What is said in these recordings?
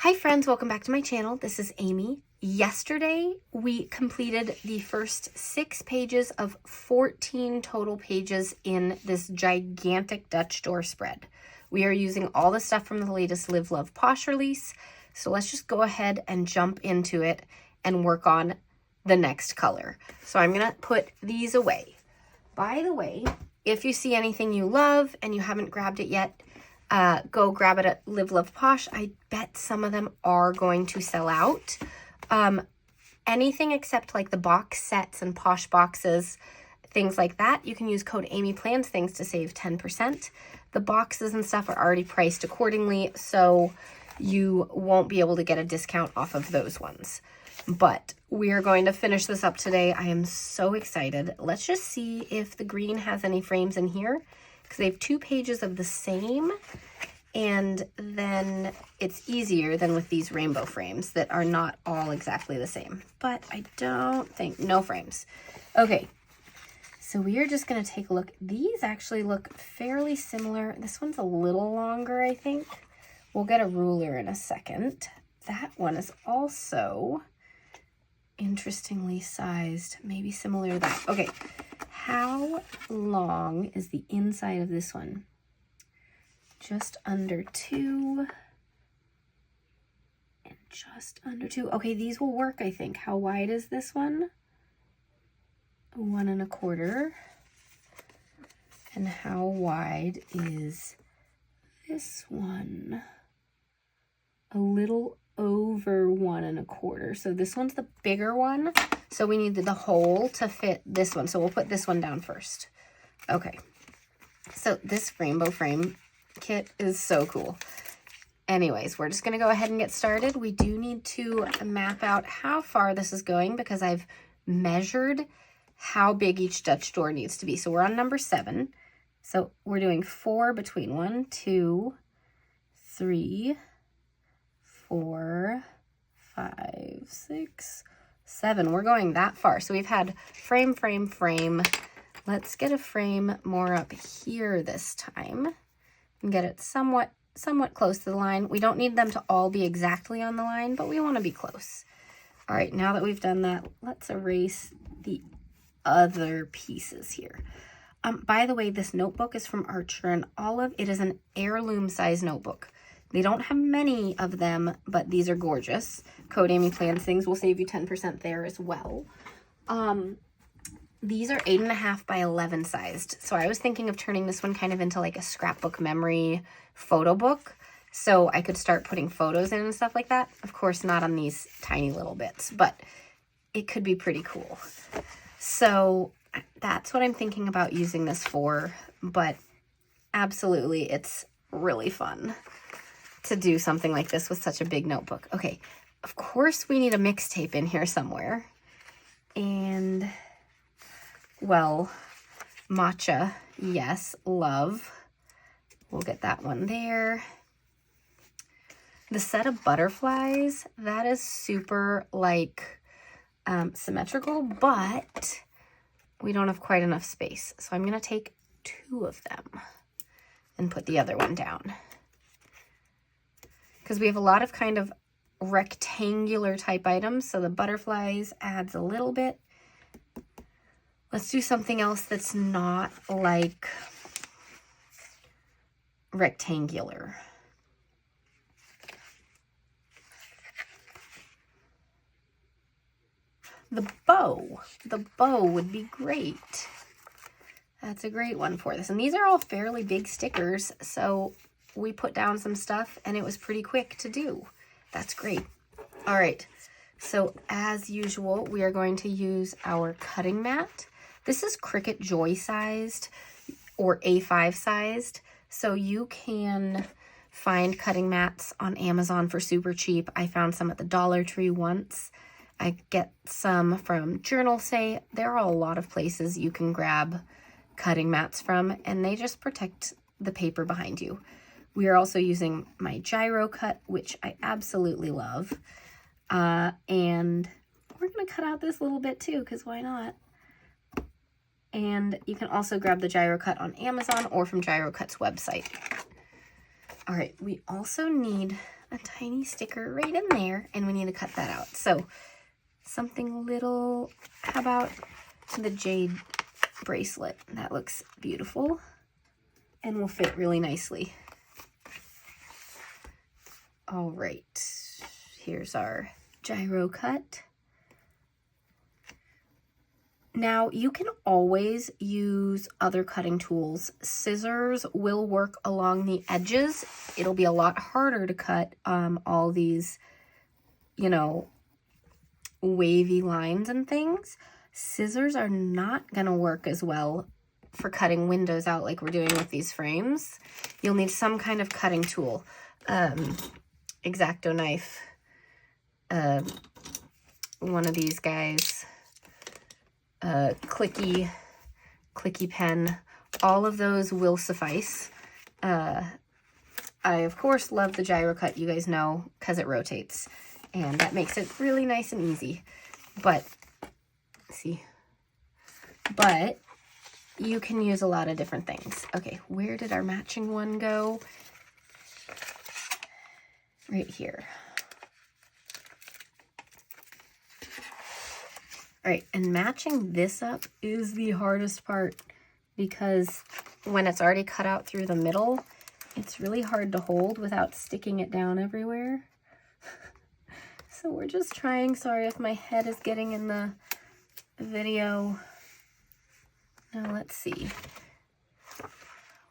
Hi friends, welcome back to my channel. This is Amy. Yesterday, we completed the first 6 pages of 14 total pages in this gigantic Dutch door spread. We are using all the stuff from the latest Live, Love Posh release. So let's just go ahead and jump into it and work on the next color. So I'm gonna put these away. By the way, if you see anything you love and you haven't grabbed it yet, go grab it at Live Love Posh. I bet some of them are going to sell out. Anything except like the box sets and Posh boxes, things like that, you can use code AmyPlansThings to save 10%. The boxes and stuff are already priced accordingly, so you won't be able to get a discount off of those ones. But we are going to finish this up today. I am so excited. Let's just see if the green has any frames in here, because they have 2 pages of the same, and then it's easier than with these rainbow frames that are not all exactly the same. But I don't think, no frames. Okay, so we are just gonna take a look. These actually look fairly similar. This one's a little longer, I think. We'll get a ruler in a second. That one is also interestingly sized, maybe similar to that. Okay. How long is the inside of this one? Just under 2. And just under 2. Okay, these will work, I think. How wide is this one? 1 1/4. And how wide is this one? A little over 1 1/4. So this one's the bigger one. So we need the hole to fit this one. So we'll put this one down first. Okay. So this rainbow frame kit is so cool. Anyways, we're just going to go ahead and get started. We do need to map out how far this is going because I've measured how big each Dutch door needs to be. So we're on number 7. So we're doing 4 between 1, 2, 3, 4, 5, 6, 7. We're going that far. So we've had frame, frame, frame. Let's get a frame more up here this time and get it somewhat close to the line. We don't need them to all be exactly on the line, but we want to be close. All right, now that we've done that, let's erase the other pieces here. By the way, this notebook is from Archer and Olive. It is an heirloom size notebook. They don't have many of them, but these are gorgeous. Code AmyPlansThings will save you 10% there as well. These are 8.5 by 11 sized. So I was thinking of turning this one kind of into like a scrapbook memory photo book. So I could start putting photos in and stuff like that. Of course, not on these tiny little bits, but it could be pretty cool. So that's what I'm thinking about using this for. But absolutely, it's really fun to do something like this with such a big notebook. Okay, of course we need a mixtape in here somewhere. And, well, matcha, yes, love. We'll get that one there. The set of butterflies, that is super, like, symmetrical, but we don't have quite enough space. So I'm going to take 2 of them and put the other one down, because we have a lot of kind of rectangular type items. So the butterflies adds a little bit. Let's do something else that's not like rectangular. The bow would be great. That's a great one for this. And these are all fairly big stickers, so we put down some stuff and it was pretty quick to do. That's great. All right, so as usual, we are going to use our cutting mat. This is Cricut Joy sized or A5 sized, so you can find cutting mats on Amazon for super cheap. I found some at the Dollar Tree once. I get some from Journal Say. There are a lot of places you can grab cutting mats from, and they just protect the paper behind you. We are also using my gyro cut, which I absolutely love. And we're going to cut out this little bit too, because why not? And you can also grab the gyro cut on Amazon or from Gyro Cut's website. All right, we also need a tiny sticker right in there, and we need to cut that out. So something little, how about the jade bracelet? That looks beautiful and will fit really nicely. All right, here's our gyro cut. Now, you can always use other cutting tools. Scissors will work along the edges. It'll be a lot harder to cut all these, you know, wavy lines and things. Scissors are not gonna work as well for cutting windows out like we're doing with these frames. You'll need some kind of cutting tool. X-Acto knife, one of these guys, clicky pen, all of those will suffice. I of course love the gyro cut, you guys know, because it rotates, and that makes it really nice and easy. But see, but you can use a lot of different things. Okay, where did our matching one go? Right here. All right, and matching this up is the hardest part, because when it's already cut out through the middle, it's really hard to hold without sticking it down everywhere. So we're just trying. Sorry if my head is getting in the video. Now let's see.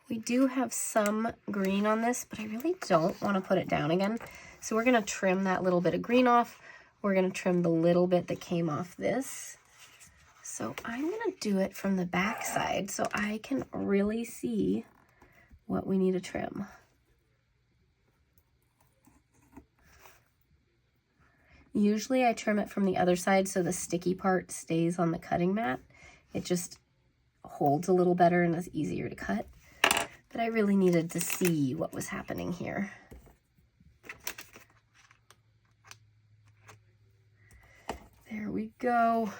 We do have some green on this, but I really don't want to put it down again. So we're going to trim that little bit of green off. We're going to trim the little bit that came off this. So I'm going to do it from the back side so I can really see what we need to trim. Usually I trim it from the other side so the sticky part stays on the cutting mat. It just holds a little better and is easier to cut. But I really needed to see what was happening here. There we go.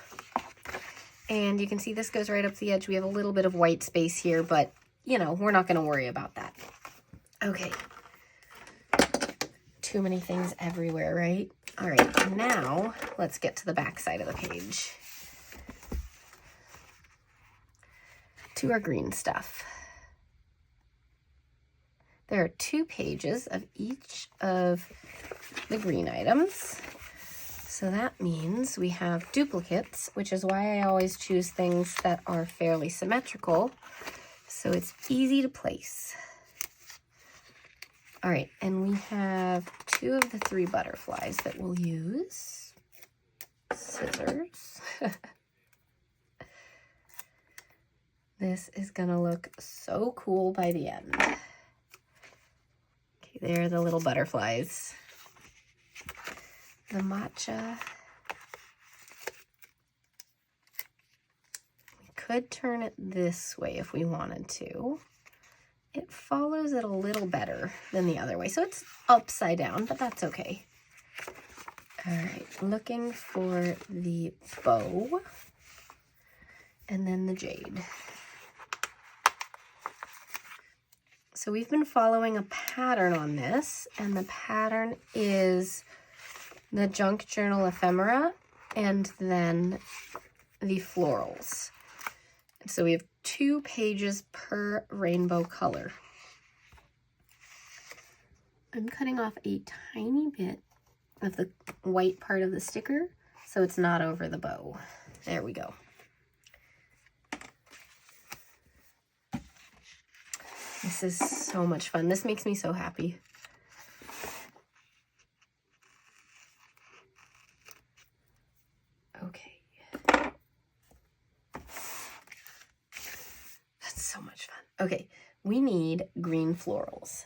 And you can see this goes right up the edge. We have a little bit of white space here, but you know, we're not going to worry about that. Okay. Too many things everywhere, right? All right, now let's get to the back side of the page. To our green stuff. There are 2 pages of each of the green items. So that means we have duplicates, which is why I always choose things that are fairly symmetrical, so it's easy to place. All right, and we have 2 of the 3 butterflies that we'll use. Scissors. This is gonna look so cool by the end. Okay, there are the little butterflies. The matcha. We could turn it this way if we wanted to. It follows it a little better than the other way. So it's upside down, but that's okay. All right, looking for the bow and then the jade. So we've been following a pattern on this, and the pattern is the Junk Journal ephemera and then the florals. So we have 2 pages per rainbow color. I'm cutting off a tiny bit of the white part of the sticker so it's not over the bow. There we go. This is so much fun. This makes me so happy. Okay. That's so much fun. Okay, we need green florals,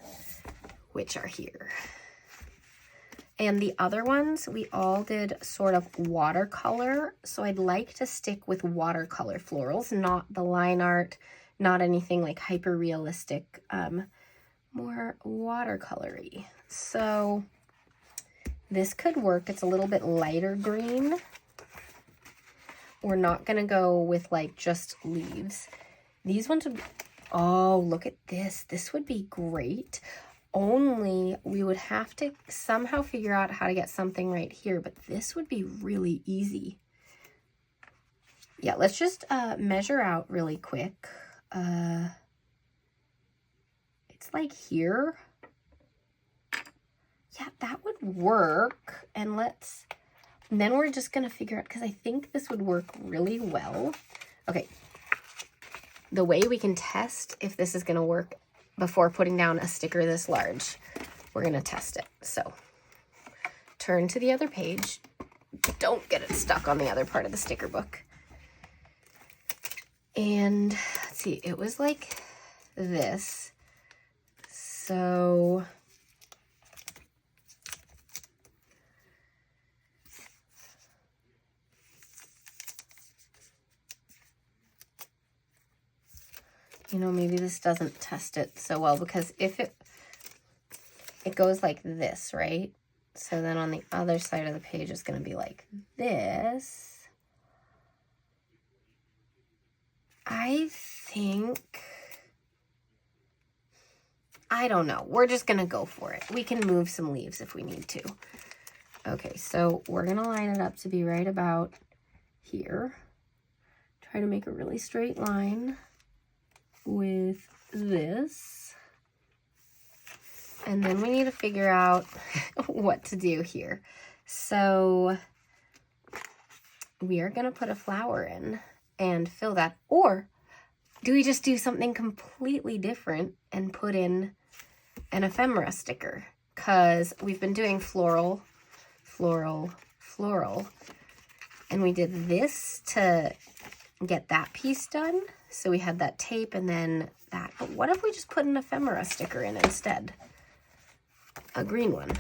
which are here. And the other ones, we all did sort of watercolor. So I'd like to stick with watercolor florals, not the line art, not anything like hyper realistic, more watercolory. So this could work. It's a little bit lighter green. We're not gonna go with like just leaves. These ones would be, oh, look at this. This would be great only we would have to somehow figure out how to get something right here, but this would be really easy. Yeah, let's just measure out really quick. It's like here. Yeah, that would work. And then we're just gonna figure out, because I think this would work really well. Okay, the way we can test if this is gonna work before putting down a sticker this large, we're gonna test it. So turn to the other page. Don't get it stuck on the other part of the sticker book. And let's see, it was like this. So you know, maybe this doesn't test it so well, because if it goes like this, right? So then on the other side of the page, it's going to be like this. I think, I don't know. We're just going to go for it. We can move some leaves if we need to. Okay, so we're going to line it up to be right about here. Try to make a really straight line with this. And then we need to figure out what to do here. So we are going to put a flower in and fill that. Or do we just do something completely different and put in an ephemera sticker? Because we've been doing floral, floral, floral. And we did this to get that piece done. So we had that tape and then that. But what if we just put an ephemera sticker in instead? A green one.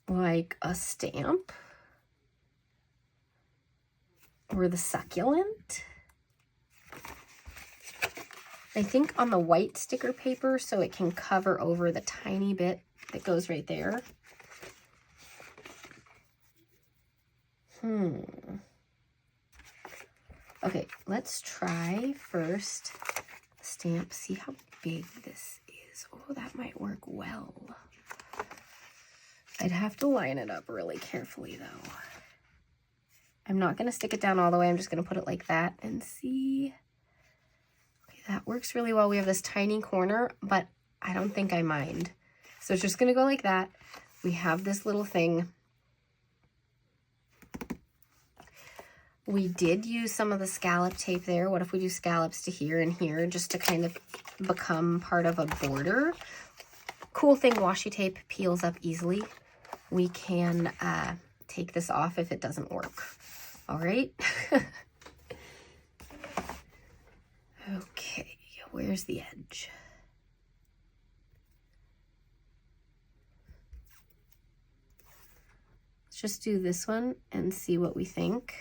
Like a stamp. Or the succulent. I think on the white sticker paper so it can cover over the tiny bit that goes right there. Okay, let's try first stamp. See how big this is. Oh, that might work well. I'd have to line it up really carefully though. I'm not going to stick it down all the way. I'm just going to put it like that and see. Okay, that works really well. We have this tiny corner, but I don't think I mind. So it's just going to go like that. We have this little thing. We did use some of the scallop tape there. What if we do scallops to here and here just to kind of become part of a border? Cool thing, washi tape peels up easily. We can take this off if it doesn't work. All right. Okay, where's the edge? Let's just do this one and see what we think.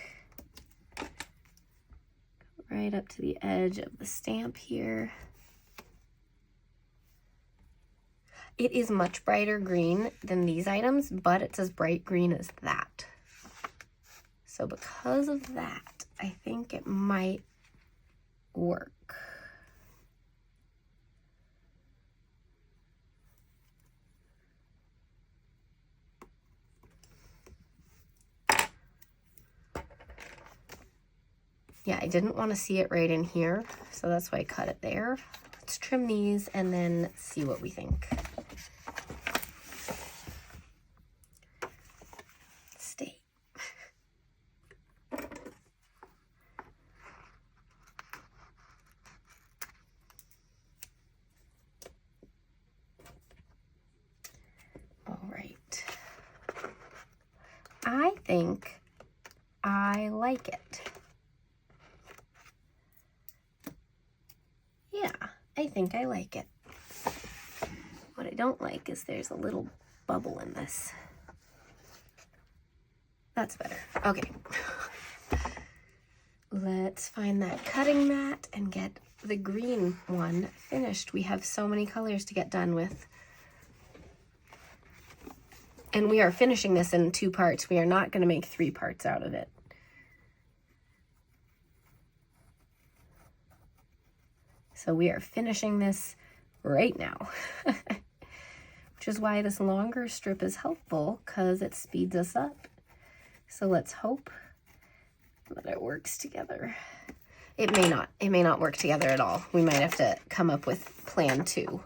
Right up to the edge of the stamp here. It is much brighter green than these items, but it's as bright green as that. So because of that, I think it might work. Yeah, I didn't want to see it right in here, so that's why I cut it there. Let's trim these and then see what we think. Stay. All right. I think I like it. I think I like it. What I don't like is there's a little bubble in this. That's better. Okay. Let's find that cutting mat and get the green one finished. We have so many colors to get done with. And we are finishing this in 2 parts. We are not going to make 3 parts out of it. So we are finishing this right now, which is why this longer strip is helpful, because it speeds us up. So let's hope that it works together. It may not work together at all. We might have to come up with plan 2.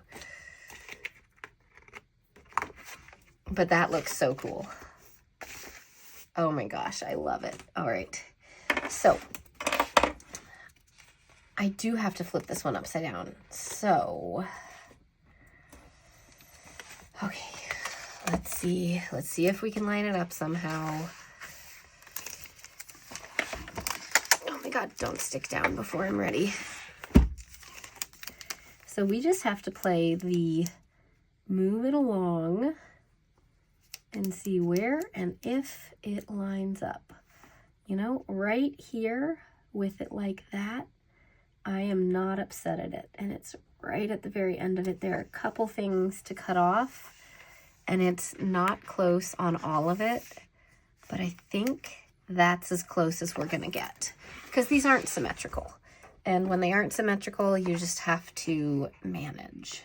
But that looks so cool. Oh my gosh, I love it. All right, so I do have to flip this one upside down. So, okay, let's see if we can line it up somehow. Oh my God, don't stick down before I'm ready. So we just have to play the move it along and see where and if it lines up. You know, right here with it like that, I am not upset at it. And it's right at the very end of it. There are a couple things to cut off, and it's not close on all of it, but I think that's as close as we're gonna get, because these aren't symmetrical. And when they aren't symmetrical, you just have to manage.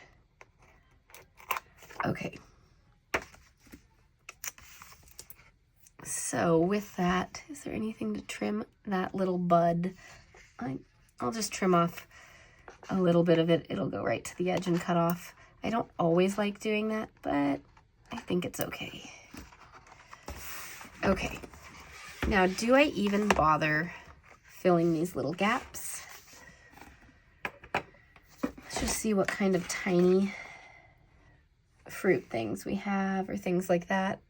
Okay. So with that, is there anything to trim that little bud? I'll just trim off a little bit of it. It'll go right to the edge and cut off. I don't always like doing that, but I think it's okay. Okay. Now, do I even bother filling these little gaps? Let's just see what kind of tiny fruit things we have or things like that.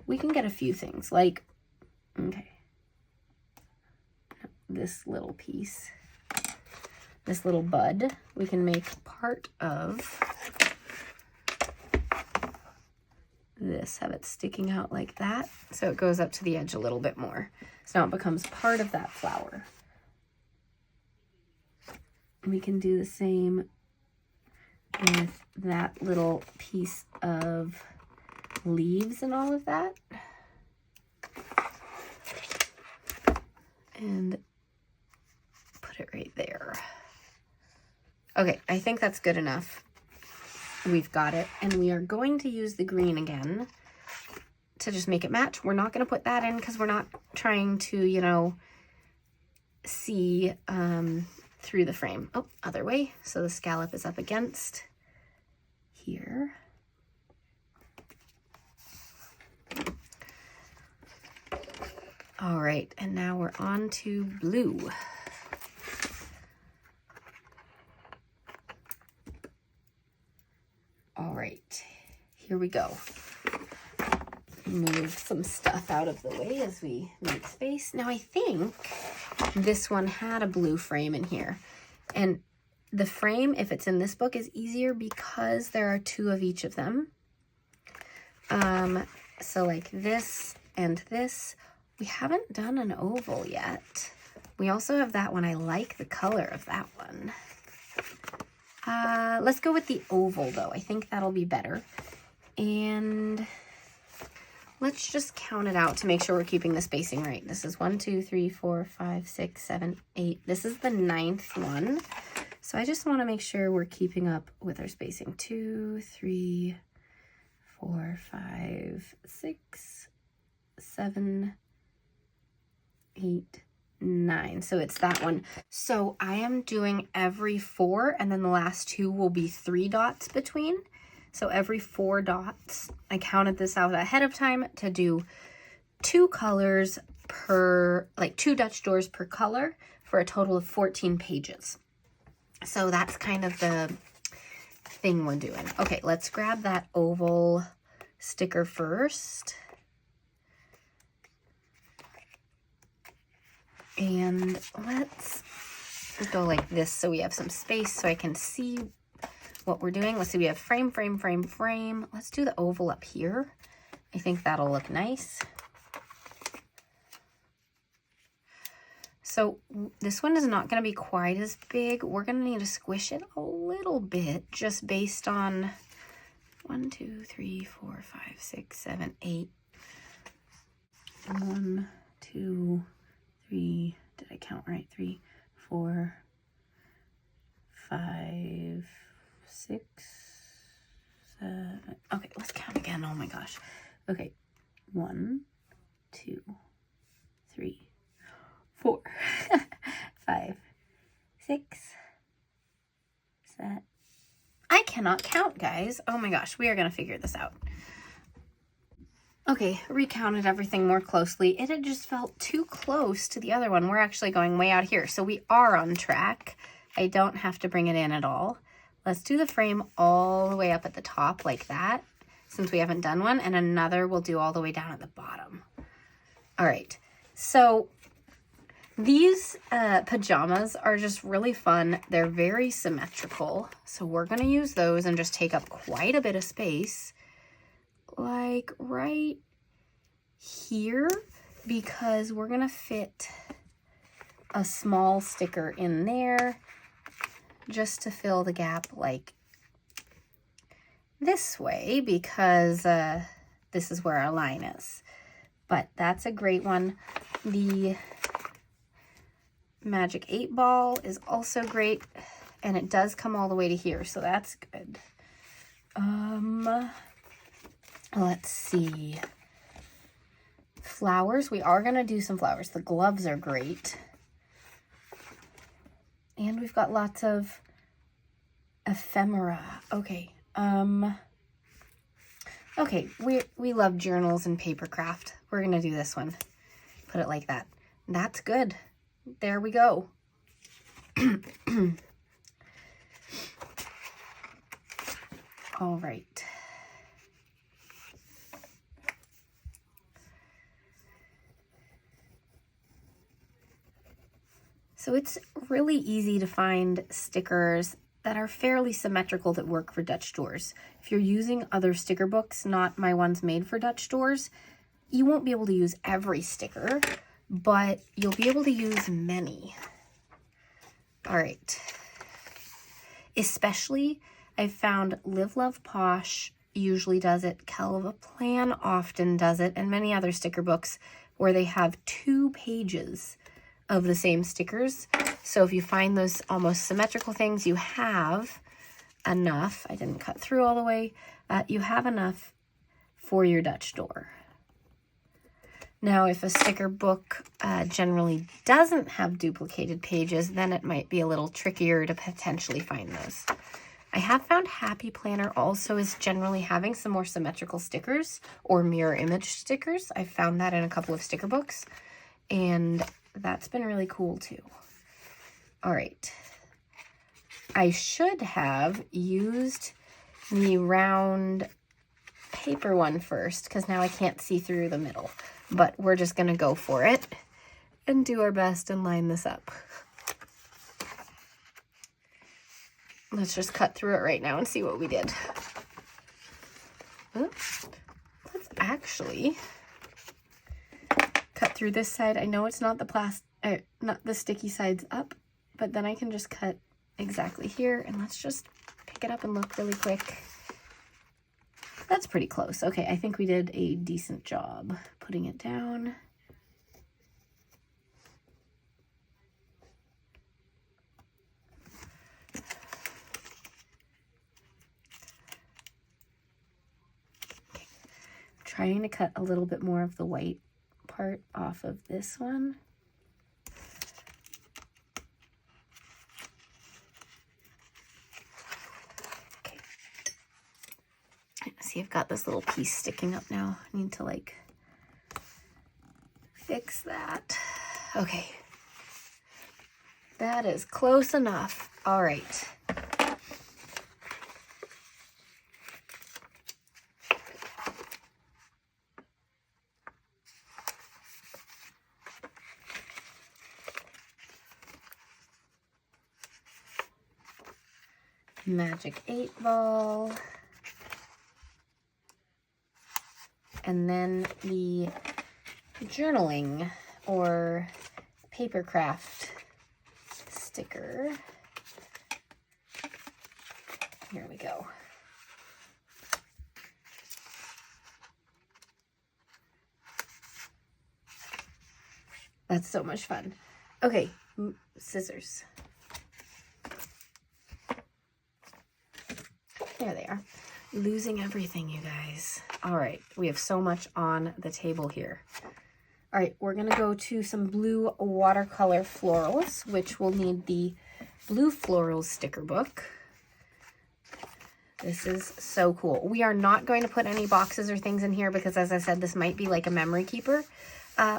We can get a few things like, okay, this little piece, this little bud, we can make part of this, have it sticking out like that, so it goes up to the edge a little bit more. So now it becomes part of that flower. We can do the same with that little piece of leaves and all of that. And put it right there. Okay, I think that's good enough. We've got it, and we are going to use the green again to just make it match. We're not going to put that in because we're not trying to, you know, see through the frame. Oh, other way. So the scallop is up against here. All right, and now we're on to blue. All right, here we go. Move some stuff out of the way as we make space. Now I think this one had a blue frame in here, and the frame, if it's in this book, is easier because there are 2 of each of them. So like this and this. We haven't done an oval yet. We also have that one. I like the color of that one. Let's go with the oval though. I think that'll be better. And let's just count it out to make sure we're keeping the spacing right. This is 1, 2, 3, 4, 5, 6, 7, 8. This is the 9th one. So I just want to make sure we're keeping up with our spacing. 2, 3, 4, 5, 6, 7, 8, 9. So it's that one. So I am doing every 4, and then the last 2 will be 3 dots between. So every 4 dots, I counted this out ahead of time to do 2 colors per, like 2 Dutch doors per color for a total of 14 pages. So that's kind of the thing we're doing. Okay, let's grab that oval sticker first. And let's go like this so we have some space so I can see what we're doing. Let's see, we have frame, frame, frame, frame. Let's do the oval up here. I think that'll look nice. So this one is not going to be quite as big. We're going to need to squish it a little bit just based on 1, 2, 3, 4, 5, 6, 7, 8. 1, 2, 3, Did I count right? 3, 4, 5, 6, 7. Okay, let's count again. Oh my gosh. Okay, 1, 2, 3, 4, 5, 6, 7. I cannot count, guys. Oh my gosh, we are going to figure this out. Okay, recounted everything more closely. It had just felt too close to the other one. We're actually going way out here, so we are on track. I don't have to bring it in at all. Let's do the frame all the way up at the top like that, since we haven't done one, and another we'll do all the way down at the bottom. All right, so these pajamas are just really fun. They're very symmetrical, so we're going to use those and just take up quite a bit of space, like right here, because we're going to fit a small sticker in there just to fill the gap like this way, because this is where our line is. But that's a great one. The Magic 8 Ball is also great, and it does come all the way to here, so that's good. Let's see. Flowers. We are going to do some flowers. The gloves are great. And we've got lots of ephemera. Okay. Okay, we love journals and paper craft. We're going to do this one. Put it like that. That's good. There we go. All right. So it's really easy to find stickers that are fairly symmetrical that work for Dutch doors. If you're using other sticker books, not my ones made for Dutch doors, you won't be able to use every sticker, but you'll be able to use many. All right. Especially, I've found Live, Love Posh usually does it, Calva Plan often does it, and many other sticker books where they have 2 pages of the same stickers. So if you find those almost symmetrical things, you have enough. I didn't cut through all the way. You have enough for your Dutch door. Now, if a sticker book generally doesn't have duplicated pages, then it might be a little trickier to potentially find those. I have found Happy Planner also is generally having some more symmetrical stickers or mirror image stickers. I've found that in a couple of sticker books, and that's been really cool too. All right. I should have used the round paper one first, because now I can't see through the middle, but we're just going to go for it and do our best and line this up. Let's just cut through it right now and see what we did. Oops. Let's actually cut through this side. I know it's not the not the sticky sides up, but then I can just cut exactly here, and let's just pick it up and look really quick. That's pretty close. Okay, I think we did a decent job putting it down. Okay. Trying to cut a little bit more of the white part off of this one. Okay. See, I've got this little piece sticking up now. I need to like fix that. Okay. That is close enough. All right. Magic 8 Ball. And then the journaling or paper craft sticker. Here we go. That's so much fun. Okay, scissors. There they are. Losing everything, you guys. All right, we have so much on the table here. All right, we're gonna go to some blue watercolor florals, which will need the blue florals sticker book. This is so cool. We are not going to put any boxes or things in here because, as I said, this might be like a memory keeper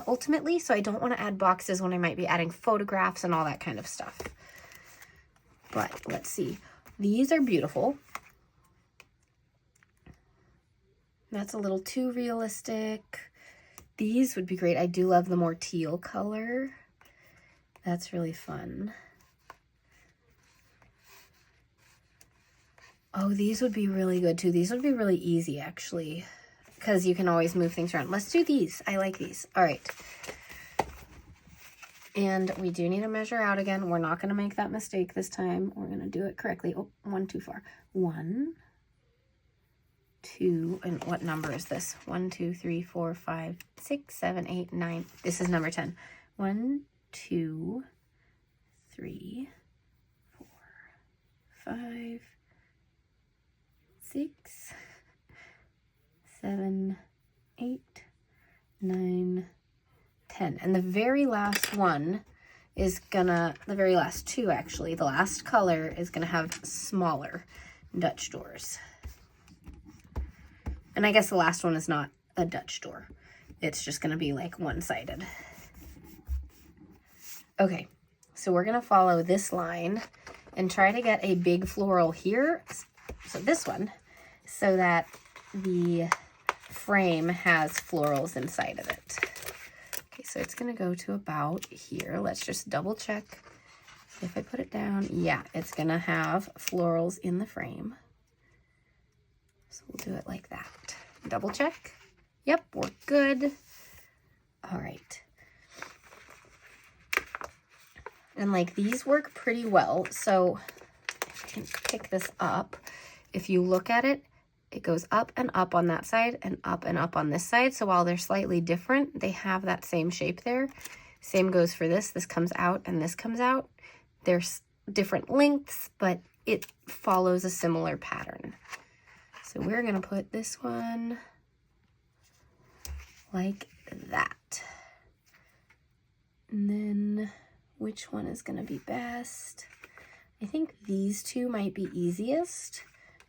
ultimately. So I don't want to add boxes when I might be adding photographs and all that kind of stuff. But let's see. These are beautiful. That's a little too realistic. These would be great. I do love the more teal color. That's really fun. Oh, these would be really good too. These would be really easy actually, because you can always move things around. Let's do these. I like these. All right. And we do need to measure out again. We're not going to make that mistake this time. We're going to do it correctly. Oh, one too far. 1, 2, and what number is this? 1, 2, 3, 4, 5, 6, 7, 8, 9. This is number 10. 1, 2, 3, 4, 5, 6, 7, 8, 9, 10. And the very last one is gonna, the very last two actually, the last color is gonna have smaller Dutch doors. And I guess the last one is not a Dutch door. It's just gonna be like one-sided. Okay, so we're gonna follow this line and try to get a big floral here. So this one, so that the frame has florals inside of it. Okay, so it's gonna go to about here. Let's just double check. If I put it down, yeah, it's gonna have florals in the frame. So we'll do it like that. Double check. Yep, we're good. All right. And like these work pretty well. So if I can pick this up, if you look at it, it goes up and up on that side and up on this side. So while they're slightly different, they have that same shape there. Same goes for this. This comes out and this comes out. There's different lengths, but it follows a similar pattern. So we're gonna put this one like that. And then which one is gonna be best? I think these two might be easiest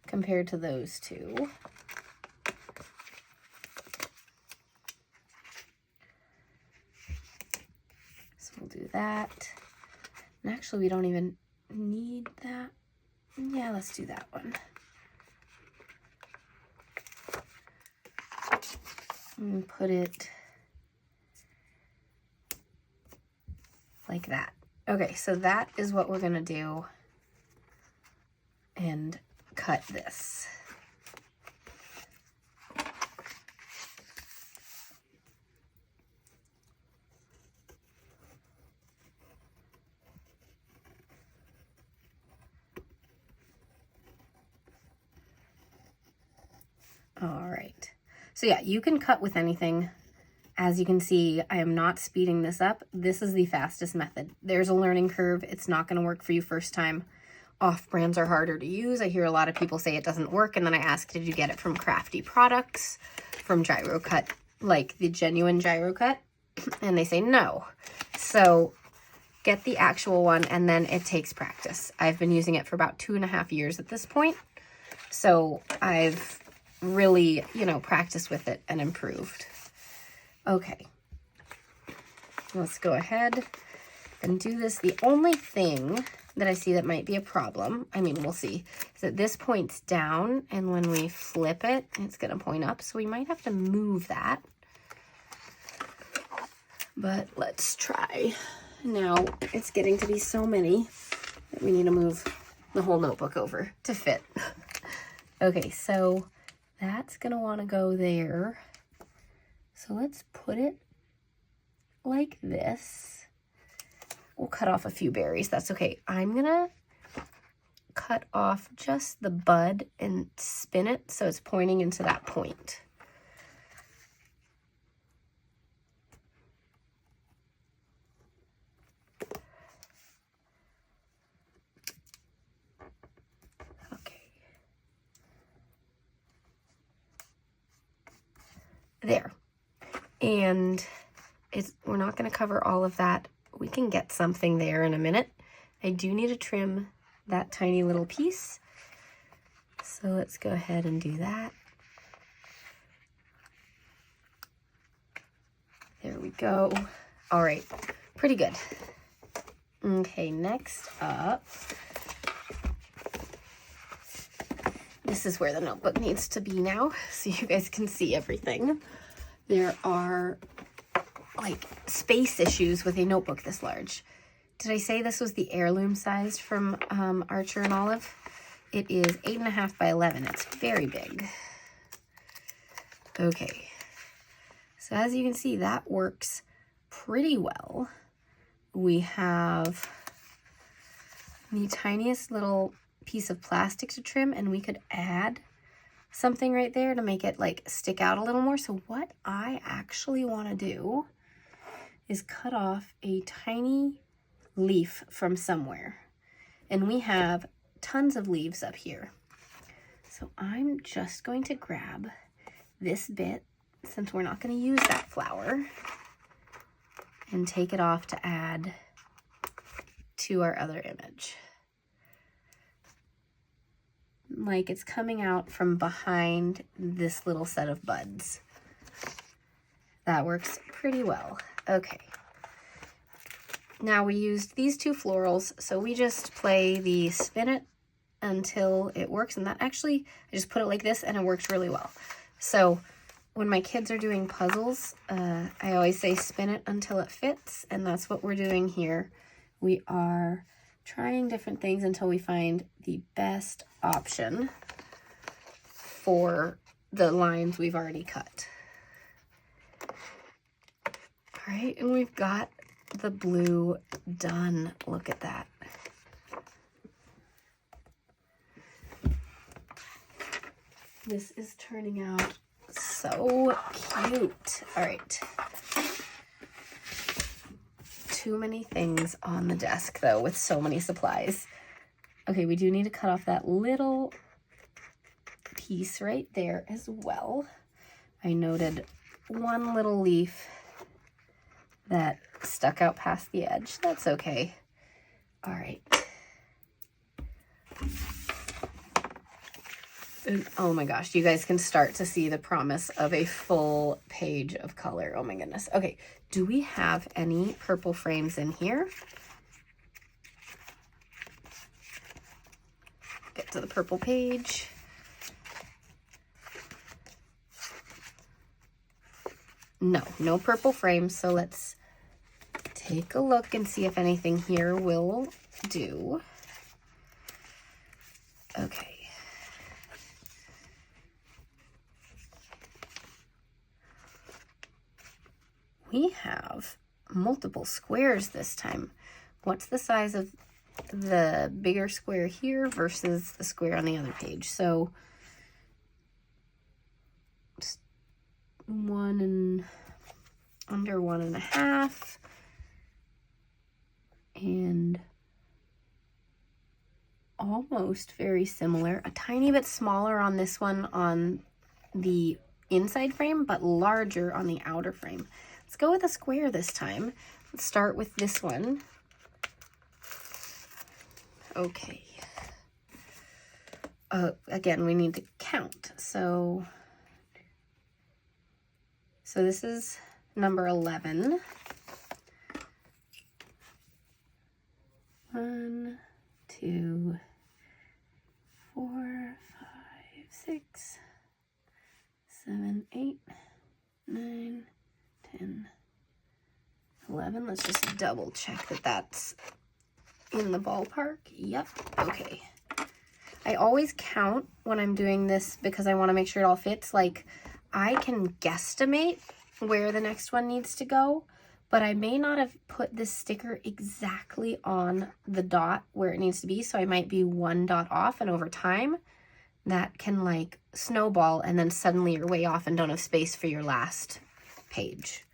compared to those two. So we'll do that. And actually we don't even need that. Yeah, let's do that one. And put it like that. Okay, so that is what we're gonna do. And cut this. All right. So yeah, you can cut with anything. As you can see, I am not speeding this up. This is the fastest method. There's a learning curve. It's not going to work for you first time. Off-brands are harder to use. I hear a lot of people say it doesn't work, and then I ask, did you get it from Crafty Products, from Gyro Cut, like the genuine Gyro Cut? And they say no. So get the actual one, and then it takes practice. I've been using it for about 2.5 years at this point. So I've really, you know, practiced with it and improved. Okay. Let's go ahead and do this. The only thing that I see that might be a problem, I mean, we'll see, is that this points down, and when we flip it, it's going to point up. So we might have to move that. But let's try. Now, it's getting to be so many that we need to move the whole notebook over to fit. Okay, so that's going to want to go there. So let's put it like this. We'll cut off a few berries. That's okay. I'm going to cut off just the bud and spin it so it's pointing into that point. there. And we're not going to cover all of that. We can get something there in a minute. I do need to trim that tiny little piece. So let's go ahead and do that. There we go. All right, pretty good. Okay, next up, this is where the notebook needs to be now, so you guys can see everything. There are like space issues with a notebook this large. Did I say this was the heirloom size from Archer and Olive? It is 8.5 by 11. It's very big. Okay, so as you can see, that works pretty well. We have the tiniest little piece of plastic to trim, and we could add something right there to make it like stick out a little more. So what I actually want to do is cut off a tiny leaf from somewhere. And we have tons of leaves up here. So I'm just going to grab this bit, since we're not going to use that flower, and take it off to add to our other image. Like it's coming out from behind this little set of buds. That works pretty well. Okay. Now we used these two florals, so we just play the spin it until it works, and that actually, I just put it like this and it works really well. So when my kids are doing puzzles, I always say spin it until it fits, and that's what we're doing here. We are trying different things until we find the best option for the lines we've already cut. All right, and we've got the blue done. Look at that. This is turning out so cute. All right. Too many things on the desk though, with so many supplies. Okay, we do need to cut off that little piece right there as well. I noted one little leaf that stuck out past the edge. That's okay. All right. And oh my gosh, you guys can start to see the promise of a full page of color. Oh my goodness. Okay, do we have any purple frames in here? Get to the purple page. No, no purple frames, so let's take a look and see if anything here will do. Okay. We have multiple squares this time. What's the size of the bigger square here versus the square on the other page? So under 1.5, and almost very similar. A tiny bit smaller on this one on the inside frame, but larger on the outer frame. Let's go with a square this time. Let's start with this one. Okay. Again, we need to count. So this is number 11. 1, 2, 4, 5, 6, 7, 8, 9, 10, 11. Let's just double check that that's in the ballpark. Yep. Okay. I always count when I'm doing this because I want to make sure it all fits. Like, I can guesstimate where the next one needs to go, but I may not have put this sticker exactly on the dot where it needs to be. So I might be 1 dot off, and over time that can like snowball, and then suddenly you're way off and don't have space for your last page.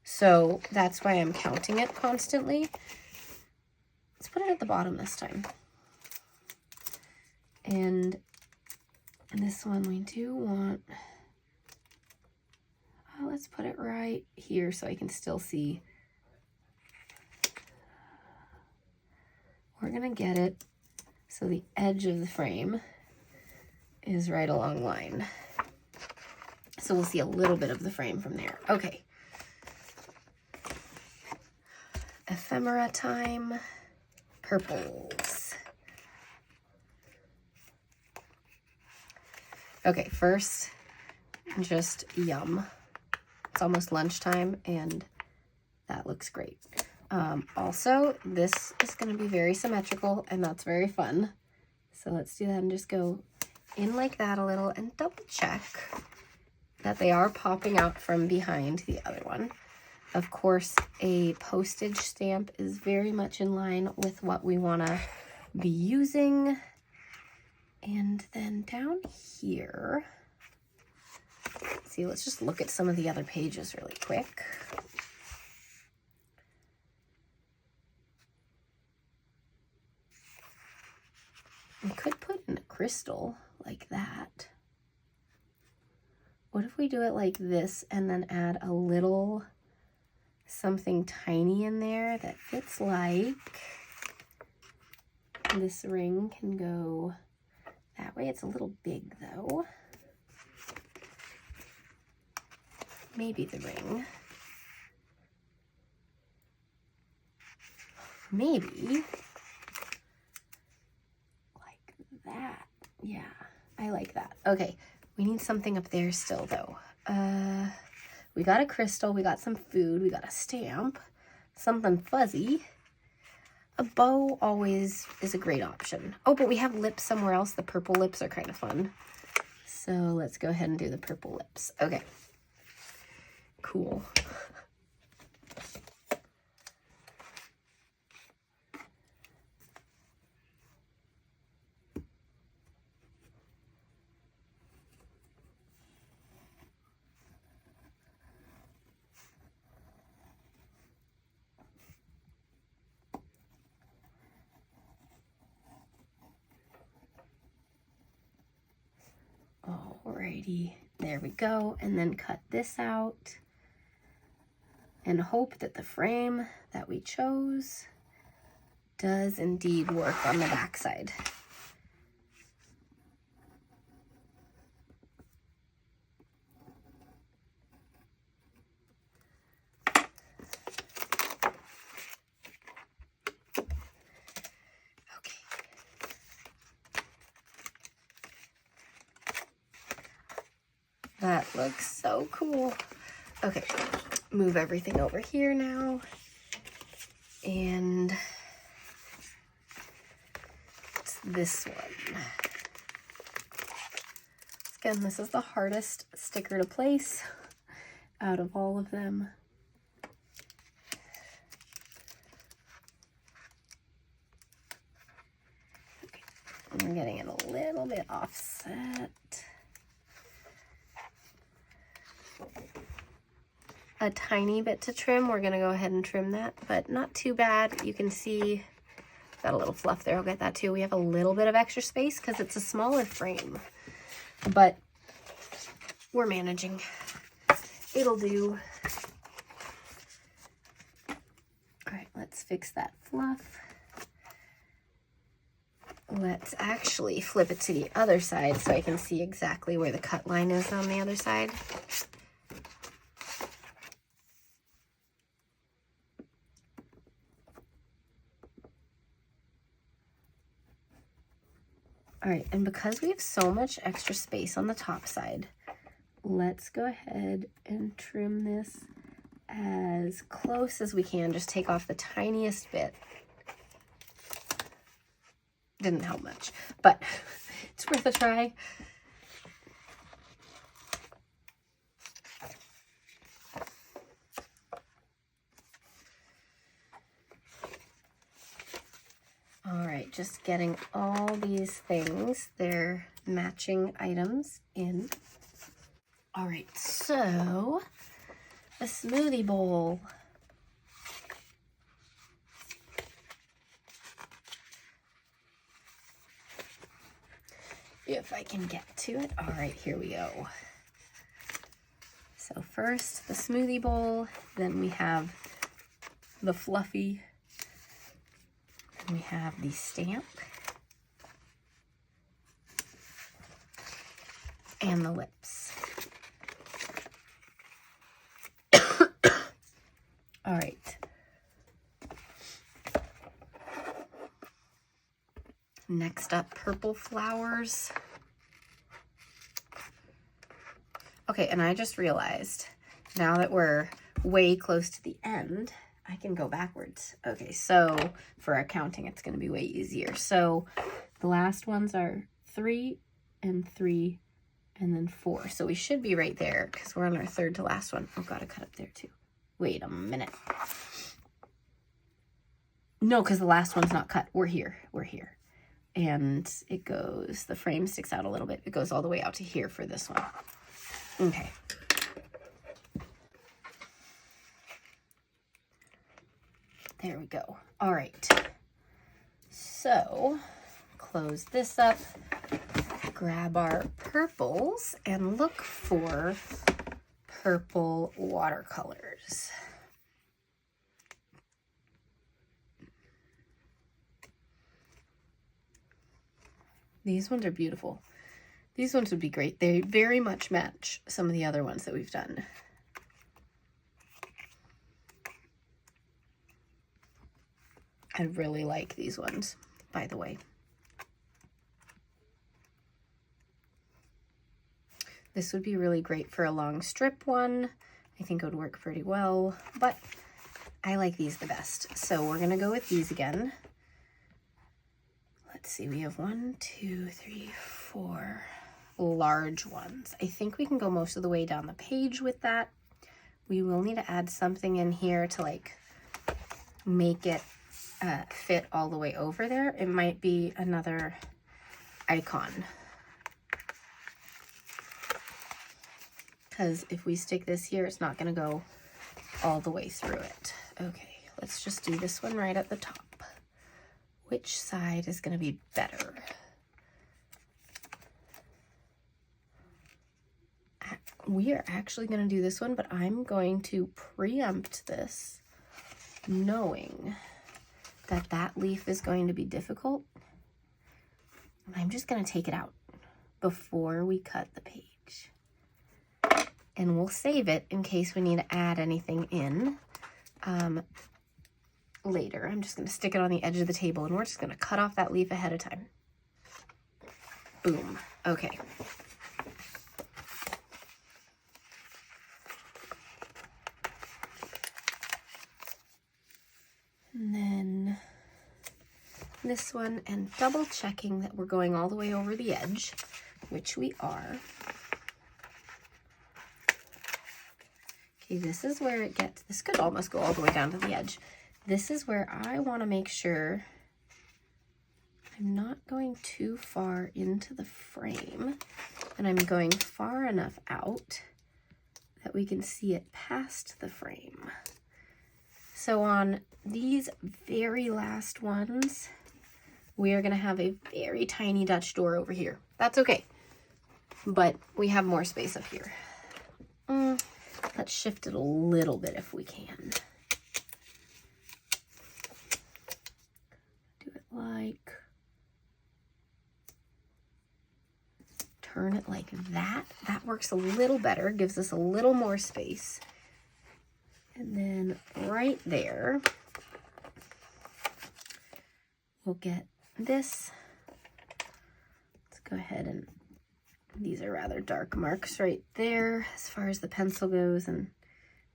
So that's why I'm counting it constantly. Let's put it at the bottom this time. And this one we do want let's put it right here so I can still see. We're gonna get it so the edge of the frame is right along line. So we'll see a little bit of the frame from there. Okay. Ephemera time, purples. Okay, first, just yum. It's almost lunchtime and that looks great. Also, this is going to be very symmetrical and that's very fun. So let's do that and just go in like that a little and double check that they are popping out from behind the other one. Of course, a postage stamp is very much in line with what we want to be using. And then down here, see, let's just look at some of the other pages really quick. We could put in a crystal like that. What if we do it like this and then add a little something tiny in there that fits like this ring can go that way. It's a little big though. Maybe the ring. Maybe like that. Yeah, I like that. Okay, we need something up there still though. We got a crystal, we got some food, we got a stamp, something fuzzy. A bow always is a great option. Oh, but we have lips somewhere else. The purple lips are kind of fun. So let's go ahead and do the purple lips. Okay. Cool. Alrighty, there we go. And then cut this out and hope that the frame that we chose does indeed work on the back side. That looks so cool. Okay, move everything over here now. And it's this one. Again, this is the hardest sticker to place out of all of them. Okay, I'm getting it a little bit offset. A tiny bit to trim. We're gonna go ahead and trim that, but not too bad. You can see got a little fluff there. I'll get that too. We have a little bit of extra space because it's a smaller frame, but we're managing. It'll do. All right, let's fix that fluff. Let's actually flip it to the other side so I can see exactly where the cut line is on the other side. All right, and because we have so much extra space on the top side, let's go ahead and trim this as close as we can. Just take off the tiniest bit. Didn't help much, but it's worth a try. All right, just getting all these things, they're matching items in. All right, so a smoothie bowl. If I can get to it. All right, here we go. So first the smoothie bowl, then we have the fluffy, then we have the stamp, and the lips. All right. Next up, purple flowers. Okay, and I just realized now that we're way close to the end, I can go backwards. Okay, so for our counting, it's going to be way easier. So the last ones are 3 and 3 and then 4. So we should be right there because we're on our third to last one. Oh, gotta cut up there too. Wait a minute. No, because the last one's not cut. We're here. We're here. And it goes, the frame sticks out a little bit. It goes all the way out to here for this one. Okay. There we go. All right. So close this up, grab our purples, and look for purple watercolors. These ones are beautiful. These ones would be great. They very much match some of the other ones that we've done. I really like these ones, by the way. This would be really great for a long strip one. I think it would work pretty well, but I like these the best. So we're gonna go with these again. Let's see, we have 1, 2, 3, 4 large ones. I think we can go most of the way down the page with that. We will need to add something in here to like make it fit all the way over there. It might be another icon. Because if we stick this here, it's not going to go all the way through it. Okay, let's just do this one right at the top. Which side is going to be better? We are actually going to do this one, but I'm going to preempt this, knowing that that leaf is going to be difficult. I'm just going to take it out before we cut the page. And we'll save it in case we need to add anything in later. I'm just going to stick it on the edge of the table, and we're just going to cut off that leaf ahead of time. Boom. Okay. And then this one, and double checking that we're going all the way over the edge, which we are. Okay, this is where it gets, this could almost go all the way down to the edge. This is where I want to make sure I'm not going too far into the frame, and I'm going far enough out that we can see it past the frame. So on these very last ones, we are going to have a very tiny Dutch door over here. That's okay, but we have more space up here. Let's shift it a little bit if we can. Do it like, turn it like that. That works a little better, gives us a little more space. And then right there, we'll get this. Let's go ahead and, these are rather dark marks right there as far as the pencil goes, and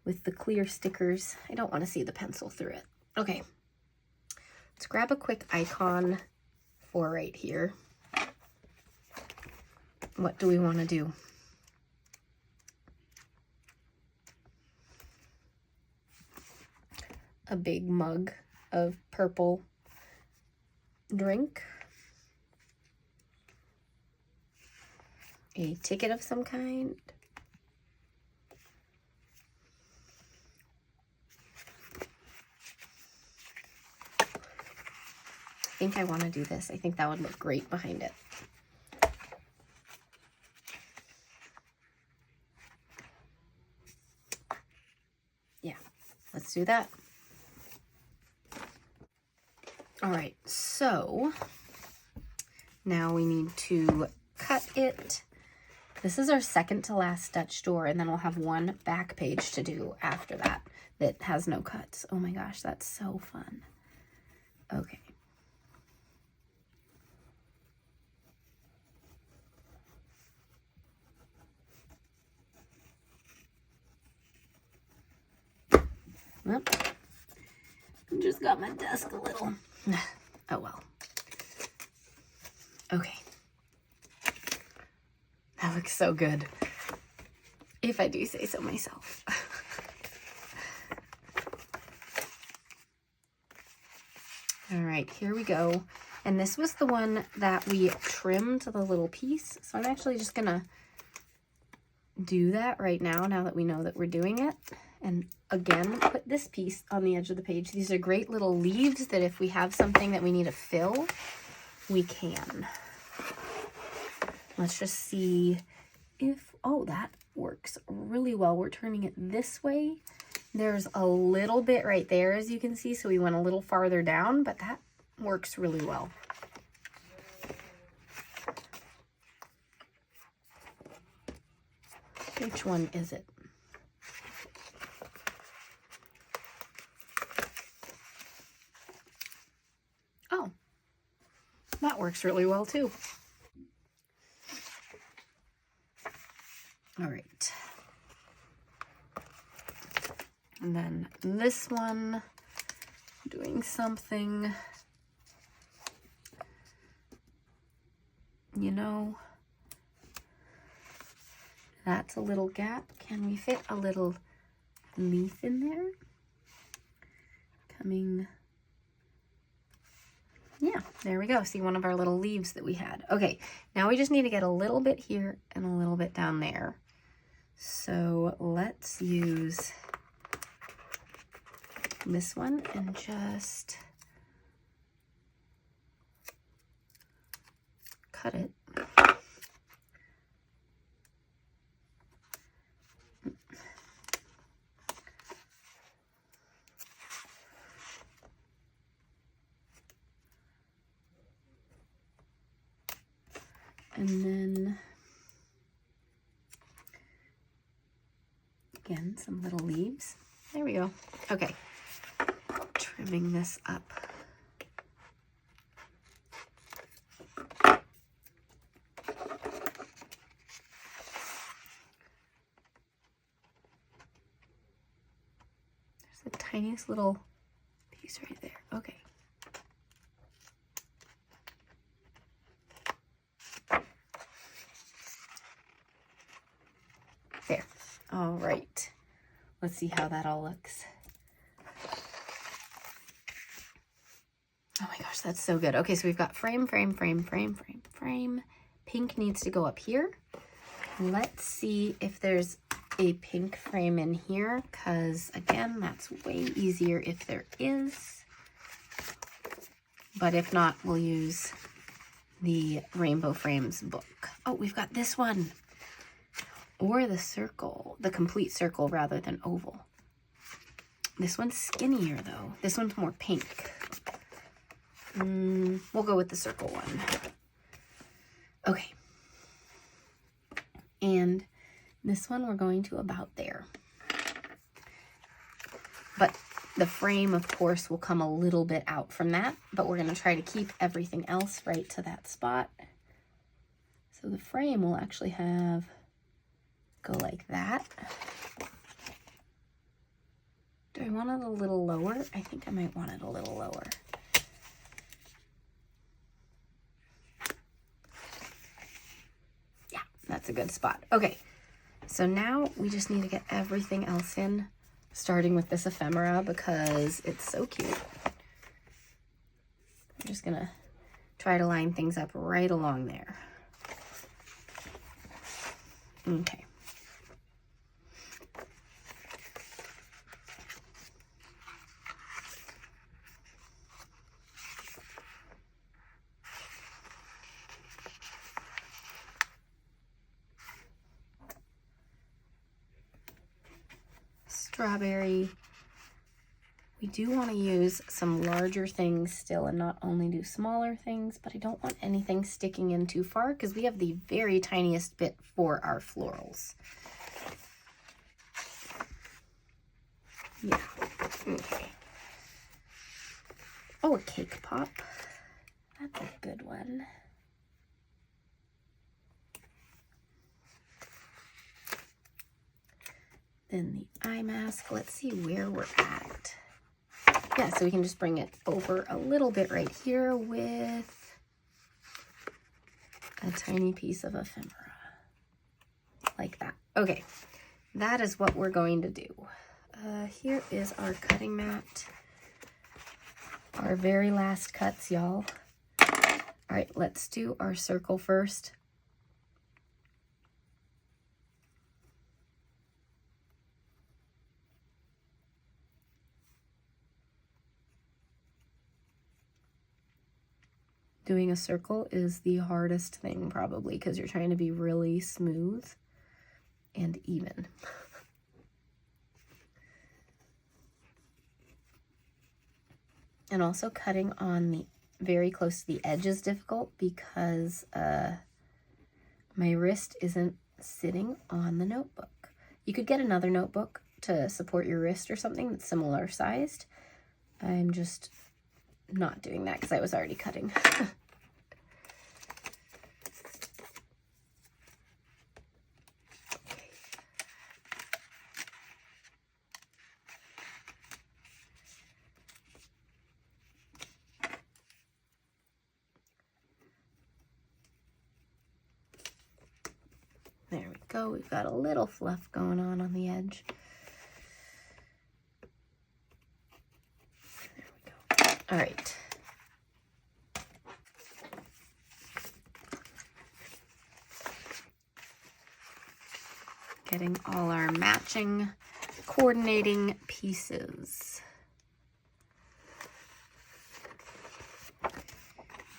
with the clear stickers, I don't want to see the pencil through it. Okay, let's grab a quick icon for right here. What do we want to do? A big mug of purple drink. A ticket of some kind. I think I want to do this. I think that would look great behind it. let's do that. All right, so now we need to cut it. This is our second to last Dutch door, and then we'll have one back page to do after that that has no cuts. Oh my gosh, that's so fun. Okay. Well, I just got my desk a little. Oh well. Okay. That looks so good, if I do say so myself. All right, here we go. And this was the one that we trimmed the little piece. So I'm actually just gonna do that right now that we know that we're doing it. And again, put this piece on the edge of the page. These are great little leaves that if we have something that we need to fill, we can. Let's just see if, oh, that works really well. We're turning it this way. There's a little bit right there, as you can see, so we went a little farther down, but that works really well. Which one is it? Oh, that works really well too. All right. And then this one, doing something, you know, that's a little gap. Can we fit a little leaf in there? Coming, yeah, there we go. See, one of our little leaves that we had. Okay, now we just need to get a little bit here and a little bit down there. So let's use this one and just cut it. And then again, some little leaves. There we go. Okay. Trimming this up. There's the tiniest little piece right there. Okay. There. All right. Let's see how that all looks. Oh my gosh, that's so good. Okay, so we've got frame, frame, frame, frame, frame, frame. Pink needs to go up here. Let's see if there's a pink frame in here, because again, that's way easier if there is. But if not, we'll use the Rainbow Frames book. Oh, we've got this one. Or the circle, the complete circle rather than oval. This one's skinnier though. This one's more pink. We'll go with the circle one. Okay. And this one we're going to about there. But the frame, of course, will come a little bit out from that, but we're going to try to keep everything else right to that spot. So the frame will actually have, go like that. Do I want it a little lower? I think I might want it a little lower. That's a good spot. Okay, so now we just need to get everything else in, starting with this ephemera because it's so cute. I'm just gonna try to line things up right along there. Okay. Strawberry, We do want to use some larger things still and not only do smaller things, but I don't want anything sticking in too far because we have the very tiniest bit for our florals. Yeah, okay. Oh, a cake pop. That's a good one. Then the eye mask, let's see where we're at. Yeah, so we can just bring it over a little bit right here with a tiny piece of ephemera, like that. Okay, that is what we're going to do. Here is our cutting mat. Our very last cuts, y'all. All right, let's do our circle first. Doing a circle is the hardest thing probably because you're trying to be really smooth and even. And also cutting on the very close to the edge is difficult because my wrist isn't sitting on the notebook. You could get another notebook to support your wrist or something that's similar sized. I'm just not doing that because I was already cutting. There we go. We've got a little fluff going on the edge. There we go. All right. Getting all our matching, coordinating pieces.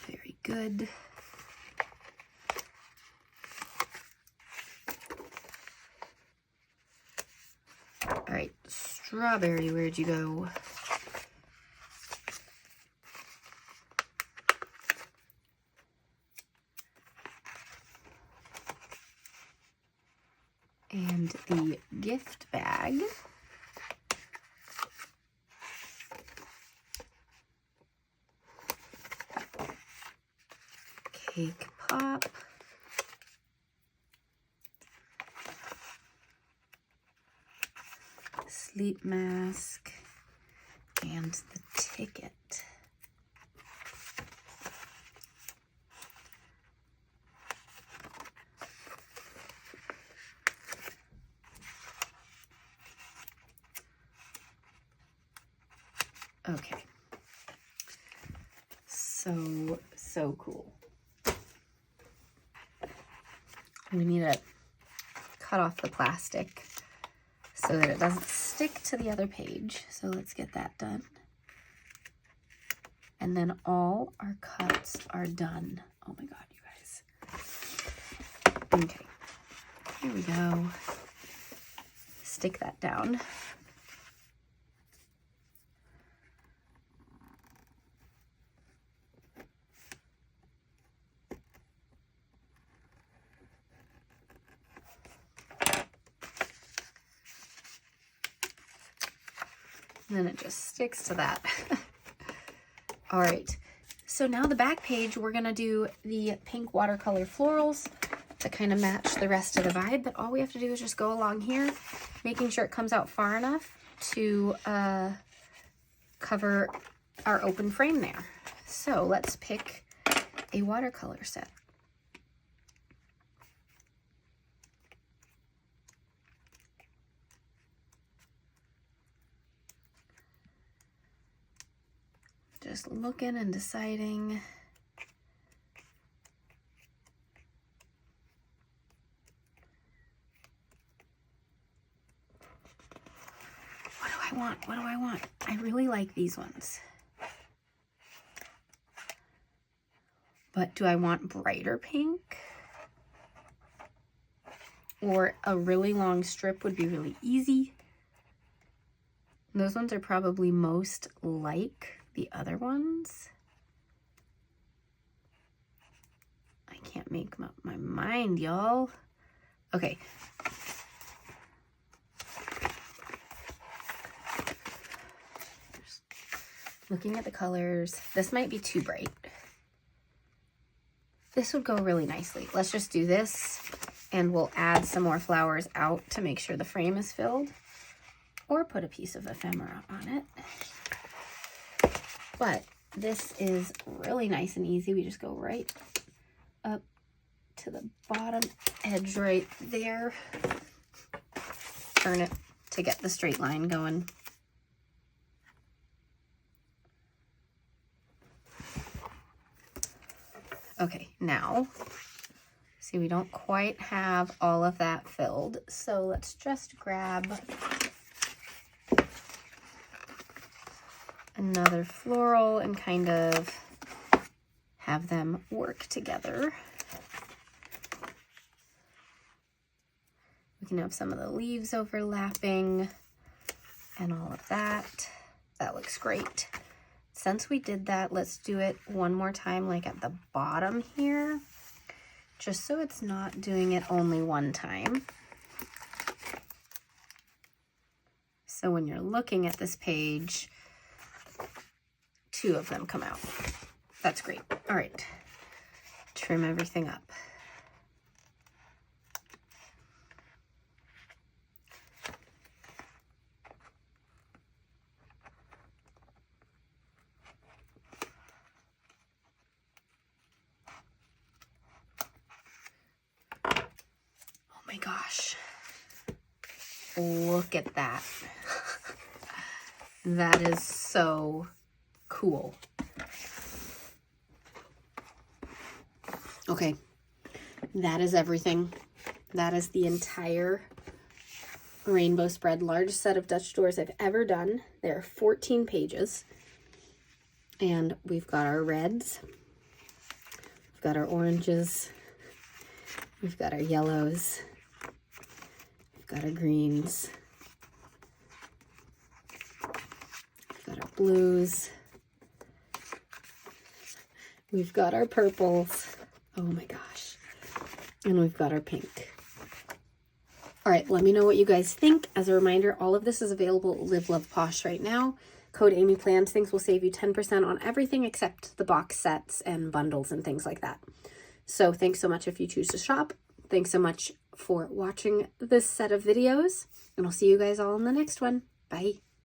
Very good. All right, strawberry, where'd you go? And the gift bag. Cake pop. Sleep mask. And the ticket. Okay, so cool. We need to cut off the plastic so that it doesn't stick to the other page. So let's get that done. And then all our cuts are done. Oh my God, you guys. Okay, here we go. Stick that down. And then it just sticks to that. All right, so now the back page, we're gonna do the pink watercolor florals to kind of match the rest of the vibe, but all we have to do is just go along here, making sure it comes out far enough to cover our open frame there. So let's pick a watercolor set. Just looking and deciding. What do I want? What do I want? I really like these ones. But do I want brighter pink? Or a really long strip would be really easy. Those ones are probably most like the other ones. I can't make up my mind, y'all. Okay. Just looking at the colors. This might be too bright. This would go really nicely. Let's just do this, and we'll add some more flowers out to make sure the frame is filled, or put a piece of ephemera on it. But this is really nice and easy. We just go right up to the bottom edge right there. Turn it to get the straight line going. Okay, now, see, we don't quite have all of that filled, so let's just grab another floral and kind of have them work together. We can have some of the leaves overlapping and all of that. That looks great. Since we did that, let's do it one more time, like at the bottom here, just so it's not doing it only one time. So when you're looking at this page, two of them come out. That's great. All right, trim everything up. Oh my gosh, look at that. That is so cool. Okay, that is everything. That is the entire rainbow spread, largest set of Dutch doors I've ever done. There are 14 pages, and we've got our reds, we've got our oranges, we've got our yellows, we've got our greens, we've got our blues, we've got our purples, oh my gosh, and we've got our pink. All right, let me know what you guys think. As a reminder, all of this is available at Live Love Posh right now. Code Amy Plans Things will save you 10% on everything except the box sets and bundles and things like that. So thanks so much if you choose to shop. Thanks so much for watching this set of videos, and I'll see you guys all in the next one. Bye.